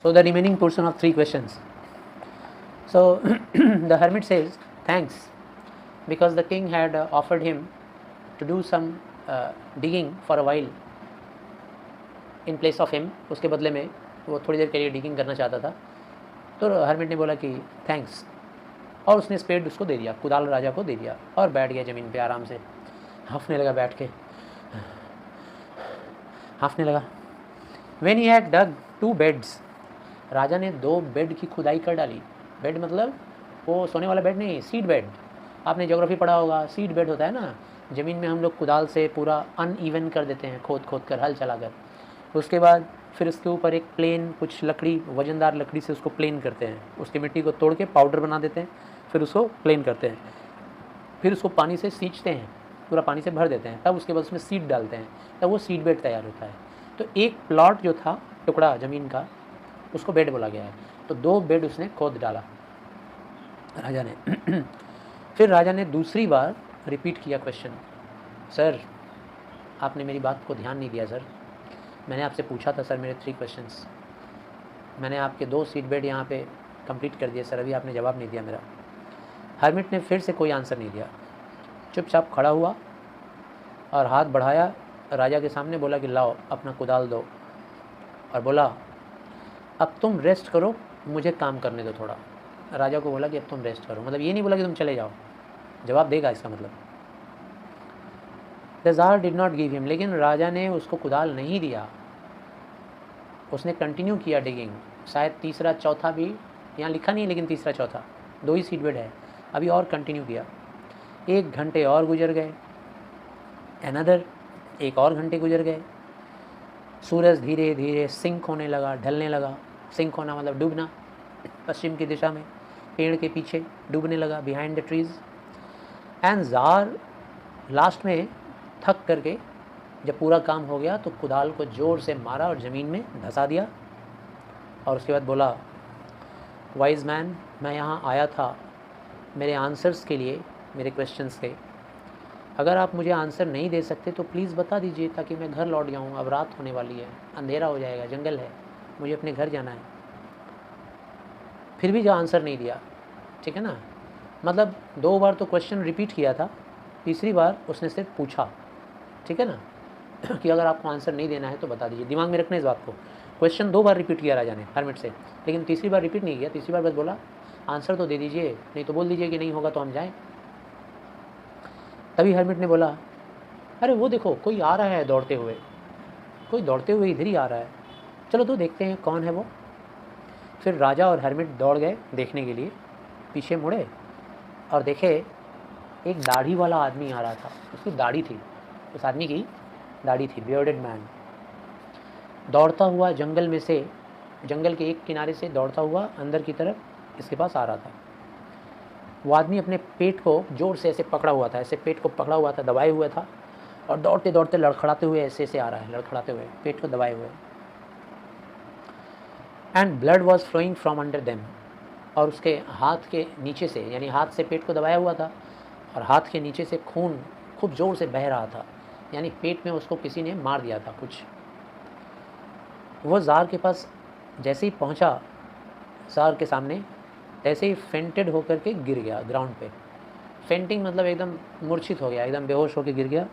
So the remaining portion of 3 questions. So the hermit says thanks, because the king had offered him to do some digging for a while in place of him. उसके बदले में वो थोड़ी देर के लिए digging करना चाहता था, तो हर्मिट ने बोला कि थैंक्स, और उसने स्पेड उसको दे दिया, कुदाल राजा को दे दिया, और बैठ गया ज़मीन पे आराम से, हंफने लगा बैठ के, हंफने लगा। When he had dug 2 beds, राजा ने 2 बेड की खुदाई कर डाली। बेड मतलब वो सोने वाला बेड नहीं, सीड बेड। आपने ज्योग्राफी पढ़ा होगा, सीड बेड होता है ना, ज़मीन में हम लोग कुदाल से पूरा अनइवन कर देते हैं, खोद खोद कर, हल चला कर। उसके बाद फिर उसके ऊपर एक प्लेन, कुछ लकड़ी, वजनदार लकड़ी से उसको प्लेन करते हैं, उसकी मिट्टी को तोड़ के पाउडर बना देते हैं, फिर उसको प्लेन करते हैं, फिर उसको पानी से सींचते हैं, पूरा पानी से भर देते हैं, तब उसके बाद उसमें सीड डालते हैं, तब वो सीड बेड तैयार होता है। तो एक प्लॉट जो था, टुकड़ा ज़मीन का, उसको बेड बोला गया है। तो 2 बेड उसने खोद डाला राजा ने। फिर राजा ने दूसरी बार रिपीट किया क्वेश्चन, सर आपने मेरी बात को ध्यान नहीं दिया सर, मैंने आपसे पूछा था सर मेरे 3 क्वेश्चंस, मैंने आपके 2 सीट बेड यहाँ पे कंप्लीट कर दिए सर, अभी आपने जवाब नहीं दिया मेरा। हर्मिट ने फिर से कोई आंसर नहीं दिया, चुपचाप खड़ा हुआ और हाथ बढ़ाया राजा के सामने, बोला कि लाओ अपना कुदाल दो, और बोला अब तुम रेस्ट करो, मुझे काम करने दो थोड़ा। राजा को बोला कि अब तुम रेस्ट करो, मतलब ये नहीं बोला कि तुम चले जाओ, जवाब देगा इसका मतलब। The tsar did not give him, लेकिन राजा ने उसको कुदाल नहीं दिया, उसने कंटिन्यू किया डिगिंग। शायद तीसरा चौथा भी यहाँ लिखा नहीं है, लेकिन तीसरा चौथा 2 ही सीट बेड है, अभी और कंटिन्यू किया। 1 घंटे और गुजर गए, अनदर 1 और घंटे गुजर गए। सूरज धीरे धीरे सिंक होने लगा, ढलने लगा। सिंक होना मतलब डूबना, पश्चिम की दिशा में पेड़ के पीछे डूबने लगा, behind the trees. And tsar last में थक करके जब पूरा काम हो गया तो कुदाल को ज़ोर से मारा और ज़मीन में धंसा दिया, और उसके बाद बोला, वाइज मैन, मैं यहाँ आया था मेरे आंसर्स के लिए, मेरे क्वेश्चंस के। अगर आप मुझे आंसर नहीं दे सकते तो प्लीज़ बता दीजिए, ताकि मैं घर लौट जाऊँ, अब रात होने वाली है, अंधेरा हो जाएगा, जंगल है, मुझे अपने घर जाना है। फिर भी जो आंसर नहीं दिया, ठीक है ना, मतलब 2 बार तो क्वेश्चन रिपीट किया था, तीसरी बार उसने सिर्फ पूछा, ठीक है ना, कि अगर आपको आंसर नहीं देना है तो बता दीजिए। दिमाग में रखना इस बात को, क्वेश्चन 2 बार रिपीट किया राजा ने हर्मिट से, लेकिन तीसरी बार रिपीट नहीं किया, तीसरी बार बस बोला आंसर तो दे दीजिए, नहीं तो बोल दीजिए कि नहीं होगा तो हम जाएँ। तभी हर्मिट ने बोला, अरे वो देखो कोई आ रहा है दौड़ते हुए, कोई दौड़ते हुए इधर ही आ रहा है, चलो तो देखते हैं कौन है वो। फिर राजा और हर्मिट दौड़ गए देखने के लिए, पीछे मुड़े और देखे एक दाढ़ी वाला आदमी आ रहा था, उसकी दाढ़ी थी, उस आदमी की दाढ़ी थी, बियर्डेड मैन, दौड़ता हुआ जंगल में से, जंगल के एक किनारे से दौड़ता हुआ अंदर की तरफ इसके पास आ रहा था। वो आदमी अपने पेट को ज़ोर से ऐसे पकड़ा हुआ था, ऐसे पेट को पकड़ा हुआ था, दबाए हुए था, और दौड़ते दौड़ते लड़खड़ाते हुए ऐसे ऐसे आ रहा है, लड़खड़ाते हुए, पेट को दबाए हुए। And blood was flowing from under them, और उसके हाथ के नीचे से, यानी हाथ से पेट को दबाया हुआ था और हाथ के नीचे से खून खूब ज़ोर से बह रहा था, यानी पेट में उसको किसी ने मार दिया था कुछ। वो ज़ार के पास जैसे ही पहुंचा, ज़ार के सामने, ऐसे ही फेंटेड होकर के गिर गया ग्राउंड पे। फेंटिंग मतलब एकदम मूर्छित हो गया, एकदम बेहोश होकर गिर गया,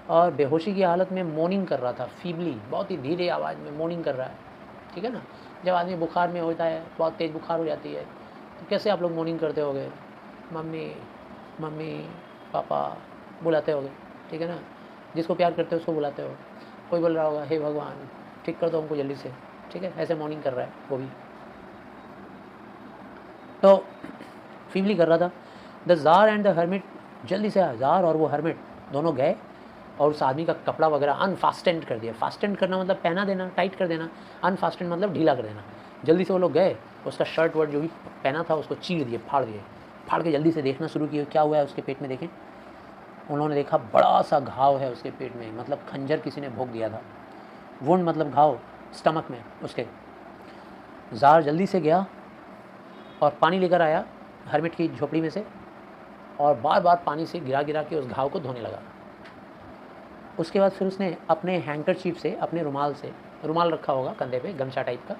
और बेहोशी की हालत में मॉर्निंग कर रहा था, फीबली, बहुत ही धीरे आवाज़ में मॉर्निंग कर रहा है, ठीक है ना। जब आदमी बुखार में होता है, बहुत तेज़ बुखार हो जाती है, तो कैसे आप लोग मॉर्निंग करते होगे, मम्मी मम्मी पापा बुलाते होगे, ठीक है ना, जिसको प्यार करते हो उसको बुलाते हो। कोई बोल रहा होगा, हे भगवान ठीक कर दो हमको जल्दी से, ठीक है, ऐसे मॉर्निंग कर रहा है वो भी, तो फीबली कर रहा था। The tsar and the hermit, जल्दी से ज़ार और वो हर्मिट दोनों गए और उस आदमी का कपड़ा वगैरह अनफास्टेंड कर दिया। फास्टेंड करना मतलब पहना देना, टाइट कर देना, अनफास्टेंड मतलब ढीला कर देना। जल्दी से वो लोग गए, उसका शर्ट वर्ट जो भी पहना था उसको चीर दिए, फाड़ दिए, फाड़ के जल्दी से देखना शुरू किए क्या हुआ है उसके पेट में। देखें, उन्होंने देखा बड़ा सा घाव है उसके पेट में, मतलब खंजर किसी ने भोंक दिया था। वुंड मतलब घाव स्टमक में उसके। ज़ार जल्दी से गया और पानी लेकर आया हर्मिट की झोपड़ी में से, और बार बार पानी से गिरा गिरा के उस घाव को धोने लगा। उसके बाद फिर उसने अपने हैंकरचीफ से, अपने रुमाल से, रुमाल रखा होगा कंधे पे, गमछा टाइप का,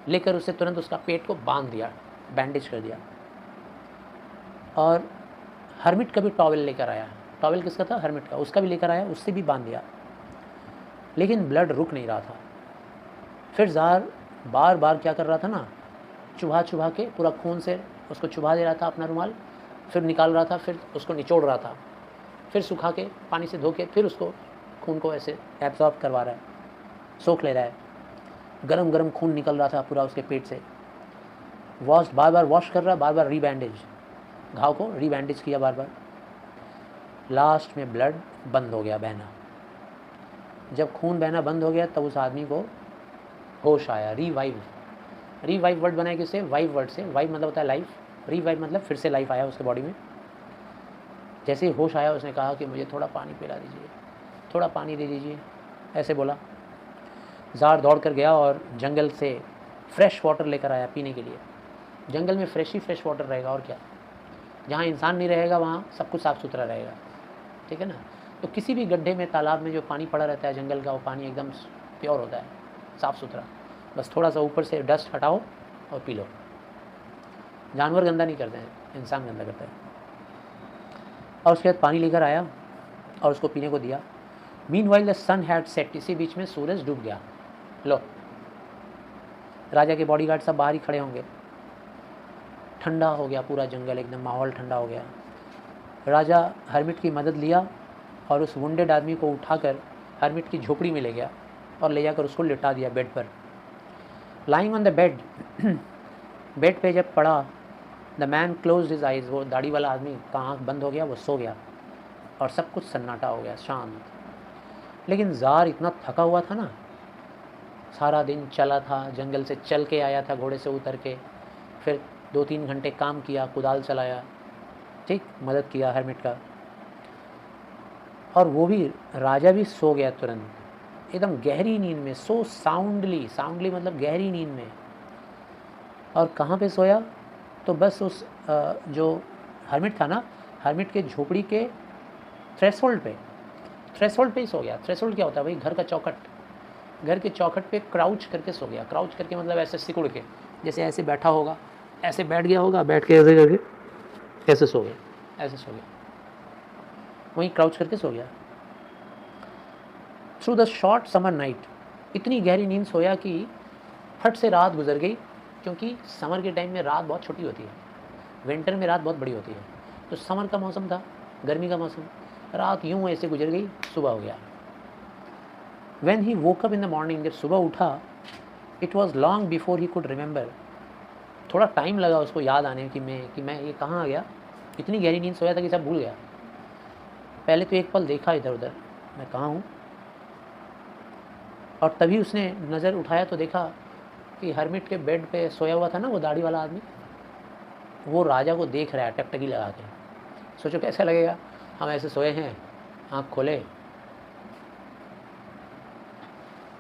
लेकर उसे तुरंत उसका पेट को बांध दिया, बैंडेज कर दिया। और हर्मिट का भी टॉवेल लेकर आया। टॉवेल किसका था? हर्मिट का। उसका भी लेकर आया, उससे भी बांध दिया, लेकिन ब्लड रुक नहीं रहा था। फिर ज़ार बार बार क्या कर रहा था ना, चुभा चुभा के पूरा खून से उसको चुभा दे रहा था अपना रुमाल, फिर निकाल रहा था, फिर उसको निचोड़ रहा था, फिर सुखा के पानी से धो के फिर उसको खून को ऐसे एब्जॉर्ब करवा रहा है, सोख ले रहा है। गरम गरम खून निकल रहा था पूरा उसके पेट से। बार बार वॉश कर रहा, बार बार रीबैंडेज, घाव को रीबैंडेज किया बार बार। लास्ट में ब्लड बंद हो गया बहना। जब खून बहना बंद हो गया तब उस आदमी को होश आया। रिवाइव वर्ड बनाया किससे? वाइव वर्ड से। वाइव मतलब होता है लाइफ, रिवाइव मतलब फिर से लाइफ आया उसके बॉडी में। जैसे ही होश आया उसने कहा कि मुझे थोड़ा पानी पिला दीजिए, थोड़ा पानी दे दीजिए, ऐसे बोला। ज़ार दौड़ कर गया और जंगल से फ्रेश वाटर लेकर आया पीने के लिए। जंगल में फ्रेश ही फ्रेश वाटर रहेगा, और क्या। जहाँ इंसान नहीं रहेगा वहाँ सब कुछ साफ़ सुथरा रहेगा, ठीक है ना। तो किसी भी गड्ढे में, तालाब में जो पानी पड़ा रहता है जंगल का, वो पानी एकदम प्योर होता है, साफ़ सुथरा। बस थोड़ा सा ऊपर से डस्ट हटाओ और पी लो। जानवर गंदा नहीं करते हैं, इंसान गंदा करता है। और उसके बाद पानी लेकर आया और उसको पीने को दिया। Meanwhile the sun had set, इसी बीच में सूरज डूब गया। लो, राजा के बॉडीगार्ड सब बाहर ही खड़े होंगे। ठंडा हो गया पूरा जंगल, एकदम माहौल ठंडा हो गया। राजा हर्मिट की मदद लिया और उस वुंडेड आदमी को उठाकर हर्मिट की झोपड़ी में ले गया और ले जाकर उसको लिटा दिया बेड पर। Lying on the bed, bed पे जब पड़ा, the man closed his eyes, वो दाढ़ी वाला आदमी का आँख बंद हो गया, वो सो गया और सब कुछ सन्नाटा हो गया, शांत। लेकिन ज़ार इतना थका हुआ था ना, सारा दिन चला था, जंगल से चल के आया था घोड़े से उतर के, फिर 2-3 घंटे काम किया, कुदाल चलाया, ठीक, मदद किया हर्मिट का। और वो भी, राजा भी सो गया तुरंत, एकदम गहरी नींद में, सो साउंडली मतलब गहरी नींद में। और कहाँ पे सोया? तो बस उस जो हर्मिट था ना, हर्मिट के झोपड़ी के थ्रेशोल्ड पे ही सो गया। थ्रेशोल्ड क्या होता है भाई? घर का चौखट। घर के चौखट पे क्राउच करके सो गया। क्राउच करके मतलब ऐसे सिकुड़ के, जैसे ऐसे बैठा होगा, ऐसे बैठ गया होगा, बैठ के ऐसे करके ऐसे सो गया, ऐसे सो गया, वहीं क्राउच करके सो गया। Through the short summer night, इतनी गहरी नींद सोया कि फट से रात गुजर गई, क्योंकि समर के टाइम में रात बहुत छोटी होती है, विंटर में रात बहुत बड़ी होती है। तो समर का मौसम था, गर्मी का मौसम, रात यूं ऐसे गुजर गई, सुबह हो गया। When he woke up in the morning, जब सुबह उठा, it was long before he could remember, थोड़ा टाइम लगा उसको याद आने कि मैं ये कहाँ आ गया। इतनी गहरी नींद सोया था कि सब भूल गया। पहले तो एक पल देखा इधर उधर, मैं कहाँ हूँ, और तभी उसने नज़र उठाया तो देखा कि हर्मिट के बेड पे सोया हुआ था ना वो दाढ़ी वाला आदमी, वो राजा को देख रहा है टकटकी लगा के। सोचो कैसा लगेगा, हम ऐसे सोए हैं, आँख खोले,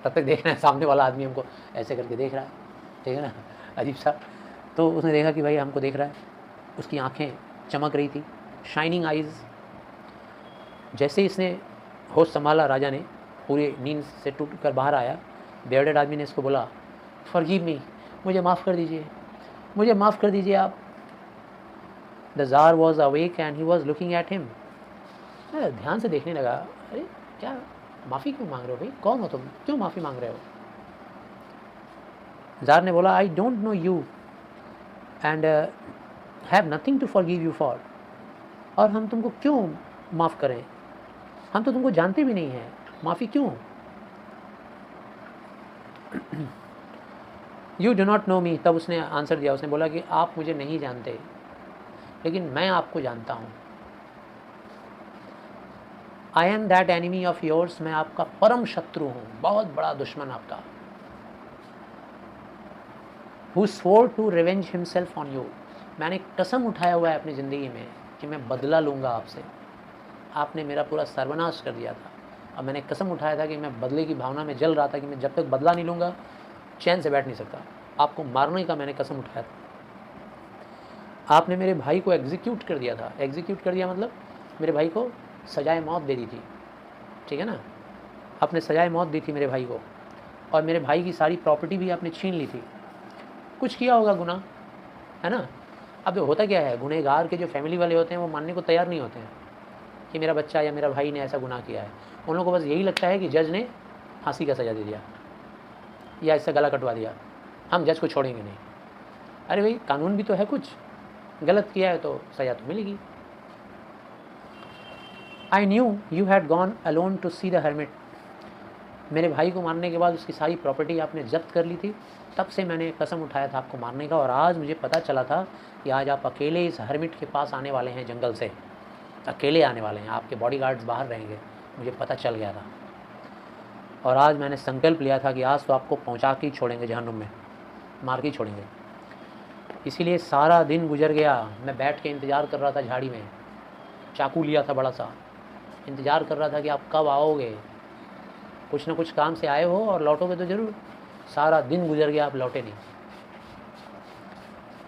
तब तक देख रहे हैं सामने वाला आदमी हमको ऐसे करके देख रहा है, ठीक है ना, अजीब सा। तो उसने देखा कि भाई हमको देख रहा है, उसकी आंखें चमक रही थी, शाइनिंग आइज़। जैसे ही इसने होश संभाला, राजा ने पूरी नींद से टूट कर बाहर आया, बेयर्डेड आदमी ने इसको बोला, फॉरगिव मी, मुझे माफ़ कर दीजिए, मुझे माफ़ कर दीजिए आप। The tsar was awake and he was looking at him. ध्यान से देखने लगा, अरे क्या माफ़ी क्यों मांग रहे हो भाई, कौन हो तुम, क्यों माफ़ी मांग रहे हो? ज़ार ने बोला, I don't know you and have nothing to forgive you for. और हम तुमको क्यों माफ़ करें, हम तो तुमको जानते भी नहीं हैं, माफ़ी क्यों? यू डू नॉट नो मी। तब उसने आंसर दिया, उसने बोला कि आप मुझे नहीं जानते, लेकिन मैं आपको जानता हूँ। I am that enemy of yours, मैं आपका परम शत्रु हूँ, बहुत बड़ा दुश्मन आपका। Who swore to revenge himself on you, मैंने कसम उठाया हुआ है अपनी ज़िंदगी में कि मैं बदला लूँगा आपसे। आपने मेरा पूरा सर्वनाश कर दिया था, और मैंने कसम उठाया था कि मैं बदले की भावना में जल रहा था कि मैं जब तक बदला नहीं लूँगा चैन से बैठ नहीं सकता। आपको मारने का मैंने कसम उठाया था। आपने मेरे भाई को एग्जीक्यूट कर दिया था। एग्जीक्यूट कर दिया मतलब मेरे भाई को सजाए मौत दे दी थी, ठीक है ना। आपने सजाए मौत दी थी मेरे भाई को, और मेरे भाई की सारी प्रॉपर्टी भी आपने छीन ली थी। कुछ किया होगा गुनाह, है ना। अब होता क्या है, गुनहगार के जो फैमिली वाले होते हैं वो मानने को तैयार नहीं होते हैं कि मेरा बच्चा या मेरा भाई ने ऐसा गुनाह किया है। उन लोगों को बस यही लगता है कि जज ने फांसी का सज़ा दे दिया या इससे गला कटवा दिया, हम जज को छोड़ेंगे नहीं। अरे भाई, कानून भी तो है, कुछ गलत किया है तो सज़ा तो मिलेगी। I knew you had gone alone to see the hermit. मेरे भाई को मारने के बाद उसकी सारी प्रॉपर्टी आपने जब्त कर ली थी, तब से मैंने कसम उठाया था आपको मारने का, और आज मुझे पता चला था कि आज आप अकेले इस हर्मिट के पास आने वाले हैं, जंगल से अकेले आने वाले हैं, आपके बॉडीगार्ड्स बाहर रहेंगे, मुझे पता चल गया था। और आज मैंने संकल्प लिया था कि आज तो आपको पहुंचा के ही छोड़ेंगे जहन्नुम में, मार के ही छोड़ेंगे। इसीलिए सारा दिन गुजर गया, मैं बैठ के इंतज़ार कर रहा था झाड़ी में, चाकू लिया था बड़ा सा, इंतज़ार कर रहा था कि आप कब आओगे, कुछ ना कुछ काम से आए हो और लौटोगे तो ज़रूर। सारा दिन गुजर गया, आप लौटे नहीं।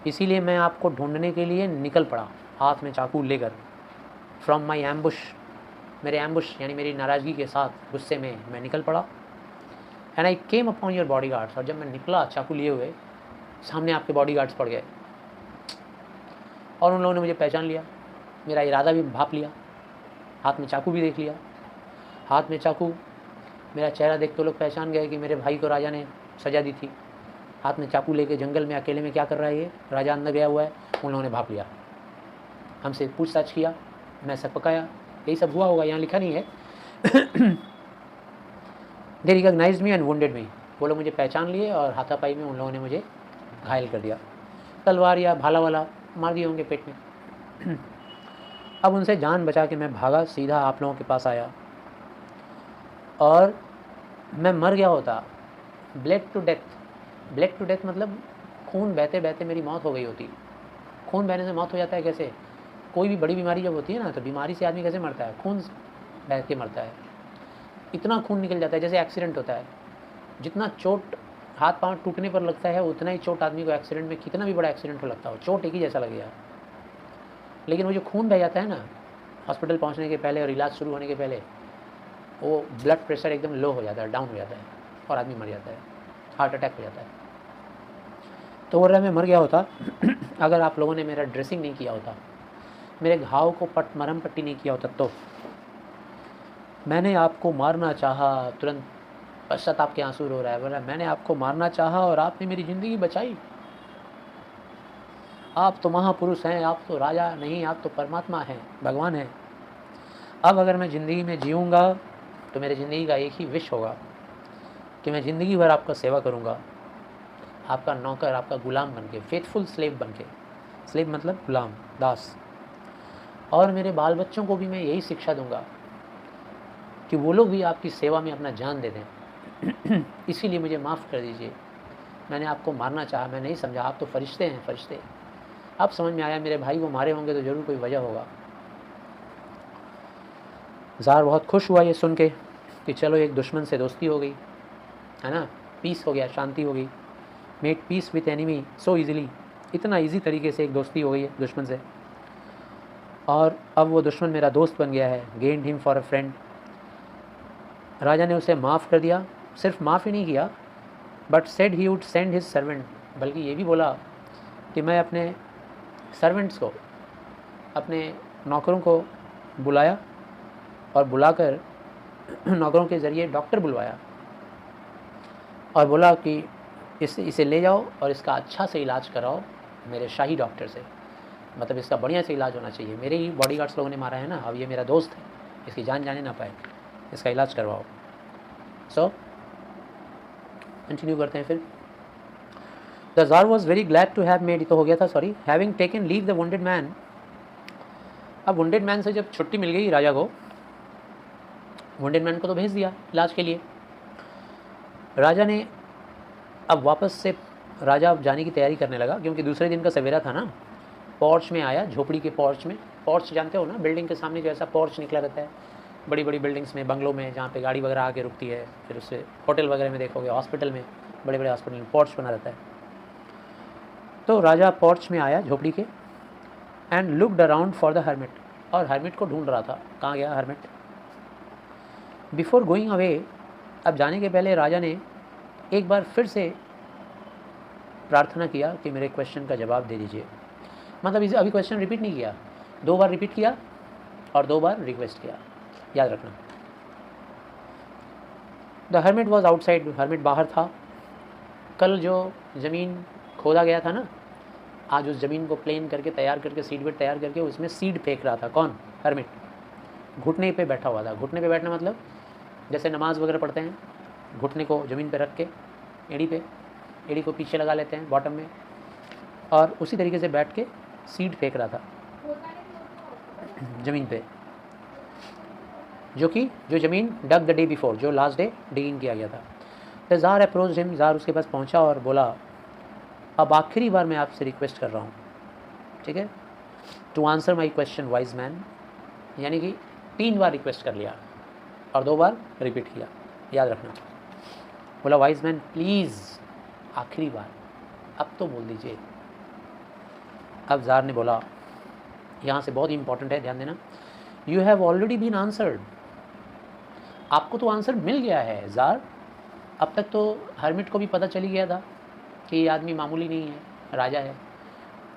इसीलिए मैं आपको ढूंढने के लिए निकल पड़ा, हाथ में चाकू लेकर। फ्रॉम माई एम्बुश, मेरे एम्बुश यानी मेरी नाराज़गी के साथ, गुस्से में मैं निकल पड़ा। And I came upon your body guards, और जब मैं निकला चाकू लिए हुए, सामने आपके बॉडी गार्ड्स पड़ गए और उन लोगों ने मुझे पहचान लिया, मेरा इरादा भी भाप लिया, हाथ में चाकू भी देख लिया। हाथ में चाकू, मेरा चेहरा देख तो लोग पहचान गए कि मेरे भाई को राजा ने सज़ा दी थी। हाथ में चाकू लेके जंगल में अकेले में क्या कर रहा है ये, राजा अंदर गया हुआ है, उन लोगों ने भाप लिया, हमसे पूछताछ किया, मैं सब पकाया, यही सब हुआ होगा, यहाँ लिखा नहीं है। दे रिकॉग्नाइज्ड मी एंड वुंडेड मी, वो लोग मुझे पहचान लिए और हाथापाई में उन लोगों ने मुझे घायल कर दिया, तलवार या भाला वाला मार दिए होंगे पेट में। अब उनसे जान बचा के मैं भागा, सीधा आप लोगों के पास आया, और मैं मर गया होता, bled to death. Bled to death मतलब खून बहते बहते मेरी मौत हो गई होती। खून बहने से मौत हो जाता है कैसे? कोई भी बड़ी बीमारी जब होती है ना, तो बीमारी से आदमी कैसे मरता है? खून बह के मरता है, इतना खून निकल जाता है, जैसे एक्सीडेंट होता है, जितना चोट हाथ पांव टूटने पर लगता है उतना ही चोट आदमी को एक्सीडेंट में, कितना भी बड़ा एक्सीडेंट हो लगता हो, चोट एक ही जैसा लगेगा। लेकिन वो जो खून बह जाता है ना हॉस्पिटल पहुंचने के पहले और इलाज शुरू होने के पहले, वो ब्लड प्रेशर एकदम लो हो जाता है, डाउन हो जाता है, और आदमी मर जाता है, हार्ट अटैक हो जाता है। तो वो मैं मर गया होता अगर आप लोगों ने मेरा ड्रेसिंग नहीं किया होता, मेरे घाव को मरहम पट्टी नहीं किया होता। तो मैंने आपको मारना चाहा, तुरंत पश्चाताप के आंसू रो रहा है, बोला मैंने आपको मारना चाहा और आपने मेरी ज़िंदगी बचाई। आप तो महापुरुष हैं, आप तो राजा नहीं, आप तो परमात्मा हैं, भगवान हैं। अब अगर मैं ज़िंदगी में जीऊँगा तो मेरी ज़िंदगी का एक ही विश होगा कि मैं ज़िंदगी भर आपका सेवा करूँगा, आपका नौकर, आपका गुलाम बन के, फेथफुल स्लेव बन के। स्लेव मतलब गुलाम, दास। और मेरे बाल बच्चों को भी मैं यही शिक्षा दूंगा कि वो लोग भी आपकी सेवा में अपना जान दे दें। इसीलिए मुझे माफ़ कर दीजिए, मैंने आपको मारना चाहा, मैं नहीं समझा, आप तो फरिश्ते हैं, फरिश्ते। अब समझ में आया मेरे भाई को मारे होंगे तो ज़रूर कोई वजह होगा। ज़ार बहुत खुश हुआ ये सुन के कि चलो एक दुश्मन से दोस्ती हो गई, है ना, पीस हो गया, शांति हो गई। Made peace with enemy so easily, इतना ईजी तरीके से एक दोस्ती हो गई है दुश्मन से, और अब वो दुश्मन मेरा दोस्त बन गया है। Gained him for a friend. राजा ने उसे माफ़ कर दिया, सिर्फ माफ़ ही नहीं किया, but said he would send his servant, बल्कि ये भी बोला कि मैं अपने सर्वेंट्स को, अपने नौकरों को बुलाया, और बुलाकर नौकरों के ज़रिए डॉक्टर बुलवाया और बोला कि इसे ले जाओ और इसका अच्छा से इलाज कराओ मेरे शाही डॉक्टर से, मतलब इसका बढ़िया से इलाज होना चाहिए, मेरे ही बॉडीगार्ड्स लोगों ने मारा है ना, अब ये मेरा दोस्त है, इसकी जान जाने ना पाए, इसका इलाज करवाओ। सो कंटिन्यू करते हैं फिर। The tsar was very glad to have made, तो हो गया था, sorry, having taken leave the wounded man. अब वुंडेड मैन से जब छुट्टी मिल गई राजा को, वुंडेड मैन को तो भेज दिया इलाज के लिए। राजा ने अब वापस से, राजा अब जाने की तैयारी करने लगा, क्योंकि दूसरे दिन का सवेरा था ना। पोर्च में आया, झोपड़ी के पोर्च में, पोर्च जानते हो ना, बिल्डिंग के सामने जो ऐसा पोर्च निकला रहता है, बड़ी बड़ी बिल्डिंग्स में, बंगलों में, जहाँ पे गाड़ी वगैरह आके रुकती है, फिर उससे होटल वगैरह में देखोगे, हॉस्पिटल में, बड़े बड़े हॉस्पिटल में पोर्च बना रहता है। तो राजा पोर्च में आया झोपड़ी के, and looked around for the hermit, और हर्मिट को ढूंढ रहा था, कहाँ गया हर्मिट। बिफोर गोइंग अवे, अब जाने के पहले राजा ने एक बार फिर से प्रार्थना किया कि मेरे क्वेश्चन का जवाब दे दीजिए। मतलब इसे अभी क्वेश्चन रिपीट नहीं किया, 2 बार रिपीट किया और 2 बार रिक्वेस्ट किया, याद रखना। The hermit was outside, hermit बाहर था। कल जो ज़मीन खोदा गया था ना, आज उस ज़मीन को प्लेन करके तैयार करके सीड बेड तैयार करके उसमें सीड फेंक रहा था। कौन? हर्मिट। घुटने पे बैठा हुआ था। घुटने पे बैठना मतलब जैसे नमाज़ वगैरह पढ़ते हैं, घुटने को ज़मीन पे रख के एड़ी को पीछे लगा लेते हैं बॉटम में, और उसी तरीके से बैठ के सीड फेंक रहा था ज़मीन पे, जो ज़मीन डग द डे बिफोर, जो लास्ट डे डिगिंग किया गया था। द ज़ार अप्रोच्ड हिम, ज़ार उसके पास पहुंचा और बोला, अब आखिरी बार मैं आपसे रिक्वेस्ट कर रहा हूँ, ठीक है, to answer my question wise man. यानी कि 3 बार रिक्वेस्ट कर लिया और 2 बार रिपीट किया, याद रखना। बोला, वाइज मैन प्लीज़ आखिरी बार अब तो बोल दीजिए। अब ज़ार ने बोला, यहाँ से बहुत इंपॉर्टेंट है, ध्यान देना, you have already been answered. आपको तो आंसर मिल गया है ज़ार। अब तक तो हर्मिट को भी पता चली गया था कि ये आदमी मामूली नहीं है, राजा है।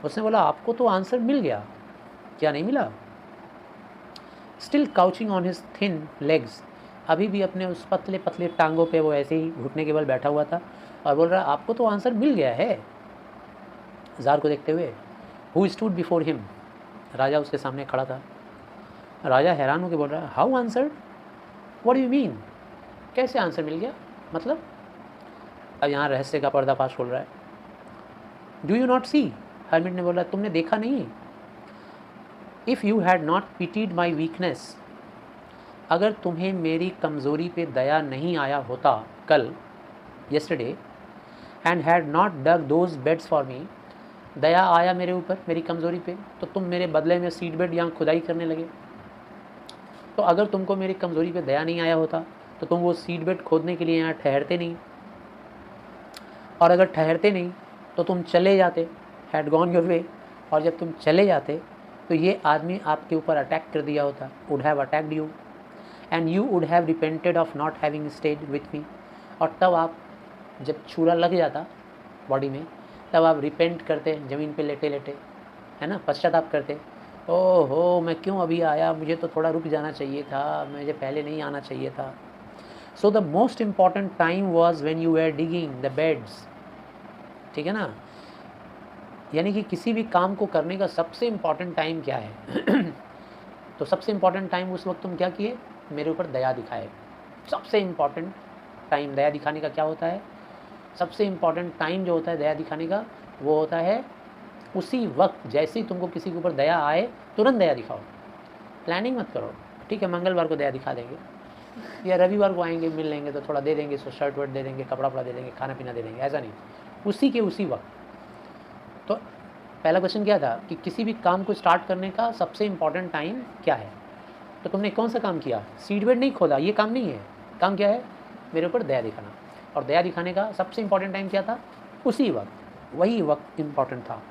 उसने बोला, आपको तो आंसर मिल गया, क्या नहीं मिला? Still couching on his thin legs, अभी भी अपने उस पतले पतले टांगों पे वो ऐसे ही घुटने के बल बैठा हुआ था और बोल रहा, आपको तो आंसर मिल गया है। ज़ार को देखते हुए, हु स्टूड बिफोर हिम, राजा उसके सामने खड़ा था। राजा हैरान होकर बोल रहा है, how answered, what do you mean, कैसे आंसर मिल गया, मतलब? अब यहाँ रहस्य का पर्दाफाश खोल रहा है। Do you not see, hermit ने बोला, तुमने देखा नहीं? If you had not pitied my weakness, अगर तुम्हें मेरी कमज़ोरी पे दया नहीं आया होता कल, yesterday, and had not dug those beds for me, दया आया मेरे ऊपर मेरी कमज़ोरी पे, तो तुम मेरे बदले में सीड बेड यहाँ खुदाई करने लगे। तो अगर तुमको मेरी कमज़ोरी पे दया नहीं आया होता तो तुम वो सीड बेड खोदने के लिए यहाँ ठहरते नहीं, और अगर ठहरते नहीं तो तुम चले जाते, हैड गॉन योर वे, और जब तुम चले जाते तो ये आदमी आपके ऊपर अटैक कर दिया होता, would have attacked you, and you would have repented of not having stayed with me, और तब आप, जब छुरा लग जाता बॉडी में, तब आप रिपेंट करते ज़मीन पे लेटे लेटे, है ना, पश्चाताप करते, ओहो मैं क्यों अभी आया, मुझे तो थोड़ा रुक जाना चाहिए था, मुझे पहले नहीं आना चाहिए था। So the most important time was when you were digging the beds, ठीक है ना। यानी कि किसी भी काम को करने का सबसे इम्पॉर्टेंट टाइम क्या है तो सबसे इम्पॉर्टेंट टाइम उस वक्त तुम क्या किए, मेरे ऊपर दया दिखाए। सबसे इम्पॉर्टेंट टाइम दया दिखाने का क्या होता है? सबसे इम्पॉर्टेंट टाइम जो होता है दया दिखाने का, वो होता है उसी वक्त, जैसे ही तुमको किसी के ऊपर दया आए तुरंत दया दिखाओ, प्लानिंग मत करो। ठीक है, मंगलवार को दया दिखा देंगे या रविवार को आएंगे मिल लेंगे तो थोड़ा दे देंगे, सो शर्ट वर्ट दे देंगे, कपड़ा वपड़ा दे देंगे, खाना पीना दे देंगे, ऐसा नहीं, उसी के उसी वक्त। तो पहला क्वेश्चन क्या था कि किसी भी काम को स्टार्ट करने का सबसे इम्पॉर्टेंट टाइम क्या है? तो तुमने कौन सा काम किया? सीड बेड नहीं खोदा, ये काम नहीं है। काम क्या है? मेरे ऊपर दया दिखाना। और दया दिखाने का सबसे इम्पॉर्टेंट टाइम क्या था? उसी वक्त, वही वक्त इम्पॉर्टेंट था।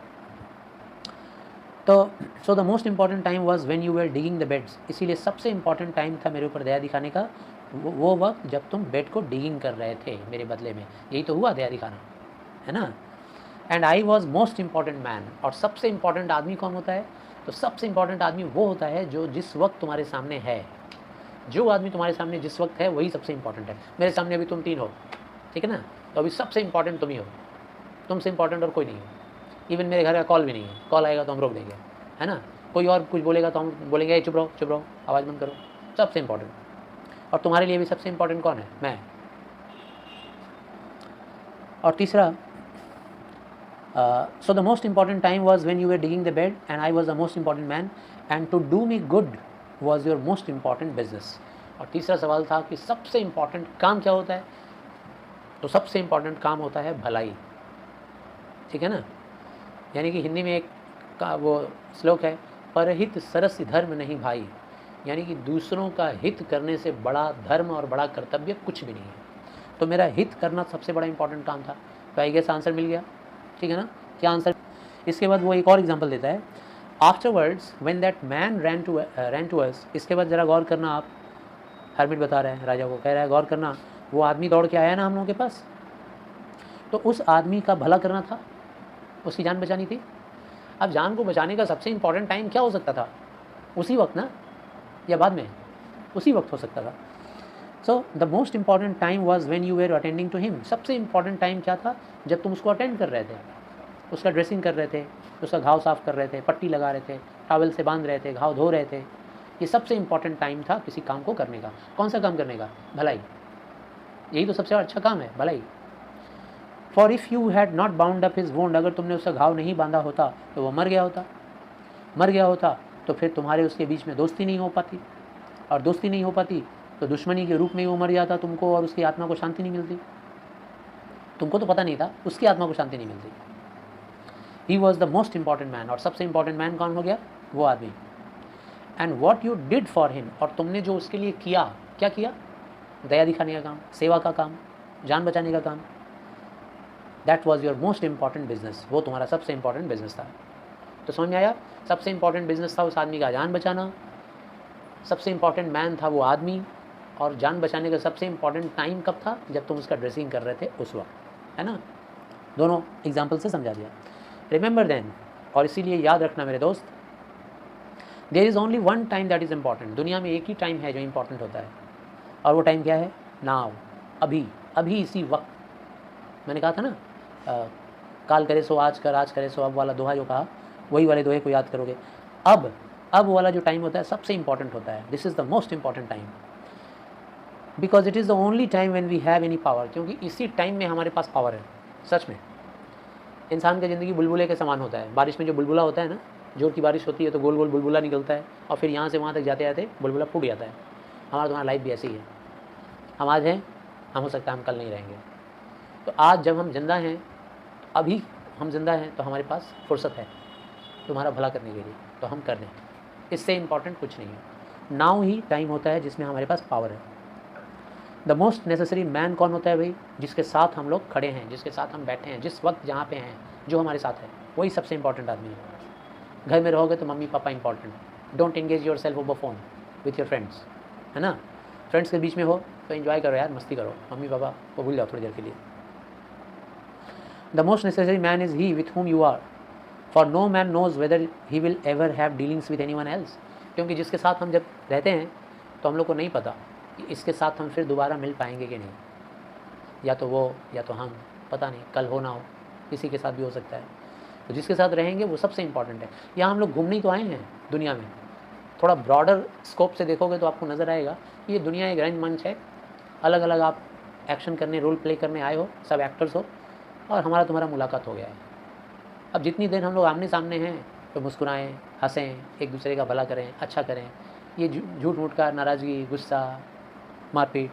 तो सो the most important time was when you were digging the beds, इसीलिए सबसे इम्पॉर्टेंट टाइम था मेरे ऊपर दया दिखाने का वो वक्त जब तुम बेड को डिगिंग कर रहे थे मेरे बदले में। यही तो हुआ दया दिखाना, है ना। And I was most important man, और सबसे इम्पॉर्टेंट आदमी कौन होता है? तो सबसे इम्पॉर्टेंट आदमी वो होता है जो जिस वक्त तुम्हारे सामने है, जो आदमी तुम्हारे सामने जिस वक्त है वही सबसे इम्पॉर्टेंट है। मेरे सामने अभी तुम 3 हो, ठीक है ना, तो अभी सबसे इम्पॉर्टेंट तुम ही हो, तुमसे इम्पॉर्टेंट और कोई नहीं है। इवन मेरे घर का कॉल भी नहीं है, कॉल आएगा तो हम रोक देंगे, है ना। कोई और कुछ बोलेगा तो हम बोलेंगे चुप रहो, आवाज़ बंद करो। सबसे इम्पॉर्टेंट, और तुम्हारे लिए भी सबसे इम्पॉर्टेंट कौन है? मैं। और तीसरा, so the most important time was when you were digging the bed and I was the most important man, and to do me good was your most important business। और तीसरा सवाल था कि सबसे इम्पॉर्टेंट काम क्या होता है? तो सबसे इम्पॉर्टेंट काम होता है भलाई, ठीक है ना। यानी कि हिंदी में एक का वो श्लोक है, परहित सरस धर्म नहीं भाई, यानी कि दूसरों का हित करने से बड़ा धर्म और बड़ा कर्तव्य कुछ भी नहीं है। तो मेरा हित करना सबसे बड़ा इंपॉर्टेंट काम था, तो आई गेस आंसर मिल गया, ठीक है ना। क्या आंसर? इसके बाद वो एक और एग्जांपल देता है, afterwards when that man ran to us. इसके बाद ज़रा गौर करना आप, हर्मिट बता रहे हैं राजा को, कह रहा है गौर करना, वो आदमी दौड़ के आया ना हम लोगों के पास, तो उस आदमी का भला करना था उसकी जान बचानी थी। अब जान को बचाने का सबसे इंपॉर्टेंट टाइम क्या हो सकता था? उसी वक्त ना, या बाद में? उसी वक्त हो सकता था। So the most important time was when you were attending to him. सबसे इंपॉर्टेंट टाइम क्या था? जब तुम उसको अटेंड कर रहे थे, उसका ड्रेसिंग कर रहे थे, उसका घाव साफ़ कर रहे थे, पट्टी लगा रहे थे, टॉवल से बांध रहे थे, घाव धो रहे थे। ये सबसे इंपॉर्टेंट टाइम था किसी काम को करने का। कौन सा काम करने का? भलाई। यही तो सबसे अच्छा काम है, भलाई। For if you had not bound up his wound, अगर तुमने उसका घाव नहीं बांधा होता तो वो मर गया होता तो फिर तुम्हारे उसके बीच में दोस्ती नहीं हो पाती, और दोस्ती नहीं हो पाती तो दुश्मनी के रूप में वो मर जाता, तुमको और उसकी आत्मा को शांति नहीं मिलती। तुमको तो पता नहीं था, उसकी आत्मा को शांति नहीं मिलती। He was the most important man, और सबसे इंपॉर्टेंट मैन कौन हो गया? वो आदमी। And what you did for him, और तुमने जो उसके लिए किया, क्या किया? दया दिखाने का काम, सेवा का काम, जान बचाने का काम। That was your most important business, वो तुम्हारा सबसे इंपॉर्टेंट बिजनेस था। तो समझ में आया? सबसे इंपॉर्टेंट बिजनेस था उस आदमी का जान बचाना, सबसे इंपॉर्टेंट मैन था वो आदमी, और जान बचाने का सबसे इंपॉर्टेंट टाइम कब था? जब तुम उसका ड्रेसिंग कर रहे थे उस वक्त, है ना? दोनों एग्जाम्पल से समझा दिया। रिमेंबर देन, और इसीलिए याद रखना मेरे दोस्त, there is only one time that is important. दुनिया में एक ही टाइम है जो इंपॉर्टेंट होता है, और वो टाइम क्या है? नाउ, अभी, अभी इसी वक्त। मैंने कहा था ना, काल करे सो आज कर, आज करे सो अब वाला दोहा जो कहा, वही वाले दोहे को याद करोगे। अब वाला जो टाइम होता है सबसे इंपॉर्टेंट होता है। This is the most important time, because it is the only time when we have any power. क्योंकि इसी टाइम में हमारे पास पावर है। सच में इंसान की ज़िंदगी बुलबुले के समान होता है। बारिश में जो बुलबुला होता है ना, जोर की बारिश होती है तो गोल गोल बुलबुला निकलता है, और फिर यहाँ से वहाँ तक जाते जाते बुलबुला फूट जाता है। हमारा तुम्हारा लाइफ भी ऐसी ही है। हम आज हैं, हम हो सकता है हम कल नहीं रहेंगे। तो आज जब हम जिंदा हैं, अभी हम जिंदा हैं, तो हमारे पास फुर्सत है तुम्हारा भला करने के लिए, तो हम कर दें। इससे इम्पॉर्टेंट कुछ नहीं है। नाउ ही टाइम होता है जिसमें हमारे पास पावर है। द मोस्ट नेसेसरी मैन कौन होता है भाई? जिसके साथ हम लोग खड़े हैं, जिसके साथ हम बैठे हैं, जिस वक्त जहाँ पे हैं, जो हमारे साथ है, वही सबसे इंपॉर्टेंट आदमी है। घर में रहोगे तो mummy papa important. Don't engage your self over phone with your friends, है ना? फ्रेंड्स के बीच में हो तो एंजॉय करो यार, मस्ती करो, मम्मी पापा को भूल जाओ थोड़ी देर के लिए। The most necessary man is he with whom you are, for no man knows whether he will ever have dealings with anyone else। क्योंकि जिसके साथ हम जब रहते हैं तो हम लोग को नहीं पता कि इसके साथ हम फिर दोबारा मिल पाएंगे कि नहीं। या तो वो, या तो हम, पता नहीं, कल हो ना हो, किसी के साथ भी हो सकता है। तो जिसके साथ रहेंगे वो सबसे इंपॉर्टेंट है। यहाँ हम लोग घूमने ही तो आए हैं दुनिया में। थोड़ा ब्रॉडर स्कोप से देखोगे तो आपको नज़र आएगा कि ये दुनिया एक रंगमंच है। अलग अलग आप एक्शन करने, रोल प्ले करने आए हो, सब एक्टर्स हो, और हमारा तुम्हारा मुलाकात हो गया है। अब जितनी देर हम लोग आमने सामने हैं तो मुस्कुराएं, हंसें, एक दूसरे का भला करें, अच्छा करें। ये झूठ मूठ का, नाराज़गी, गुस्सा, मारपीट।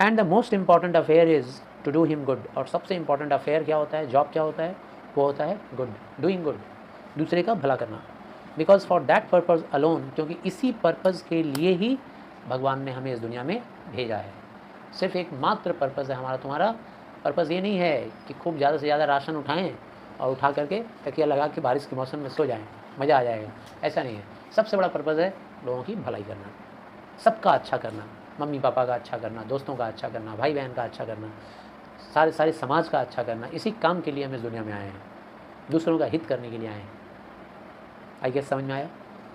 And the most important affair is to do him good. और सबसे इंपॉर्टेंट अफेयर क्या होता है, जॉब क्या होता है? वो होता है गुड, डूइंग गुड, दूसरे का भला करना। Because for that purpose alone, क्योंकि इसी पर्पज़ के लिए ही भगवान ने हमें इस दुनिया में भेजा है। सिर्फ एक मात्र पर्पज़ है हमारा तुम्हारा। पर्पज़ ये नहीं है कि खूब ज़्यादा से ज़्यादा राशन उठाएं और उठा करके तकिया लगा के बारिश के मौसम में सो जाएं, मज़ा आ जाएगा, ऐसा नहीं है। सबसे बड़ा पर्पज़ है लोगों की भलाई करना, सबका अच्छा करना, मम्मी पापा का अच्छा करना, दोस्तों का अच्छा करना, भाई बहन का अच्छा करना, सारे समाज का अच्छा करना। इसी काम के लिए हम इस दुनिया में आए हैं, दूसरों का हित करने के लिए आए हैं। आई गेस समझ में आया?